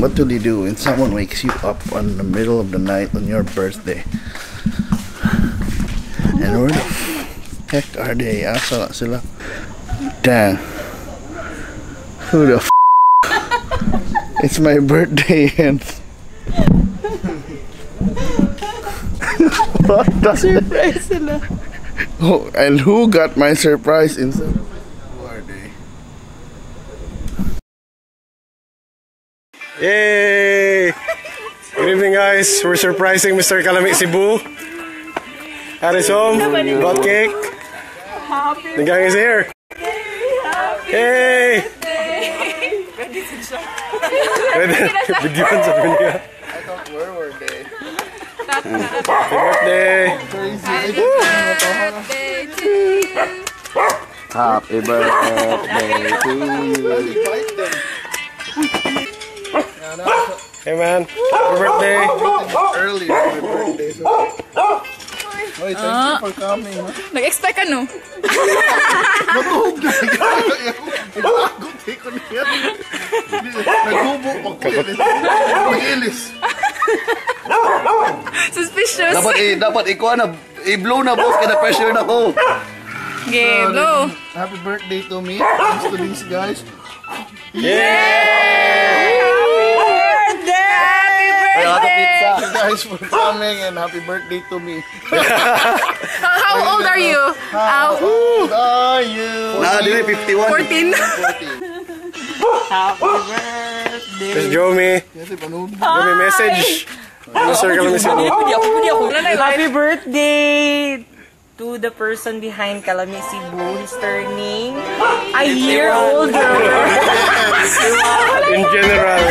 what will you do when someone wakes you up on the middle of the night on your birthday? And where the heck are they? Asa na sila? Damn. Who the f? It's my birthday and what the surprise sila. Oh, and who got my surprise inside? Who are they? Yay! Good evening, guys. We're surprising Mr. Calamit Cebu. At his home, got cake. The gang is here. Yay! Video sa niya. I thought where were they? Happy birthday! Happy birthday to you. Hey man, happy birthday! Early my birthday. So. Oy, thank you for coming. Nag-expect ka, no? Naghuhog na siya. Naghuhog ko niya. Naghubog mag-ilis. Mag-ilis. Suspicious. Dapat ikuha na. I-blow na, boss. Kaya pressure na ko. Okay, blow. Happy birthday to me. Thanks to these guys. Yay! Thank you guys for coming and happy birthday to me. How old are you? How old are you? Nah, di 51. 14. Happy birthday. There's Jomi. Jomi message. Mr. Calamit Cebu. Happy birthday to the person behind Calamit Cebu. He's turning a year older. In general.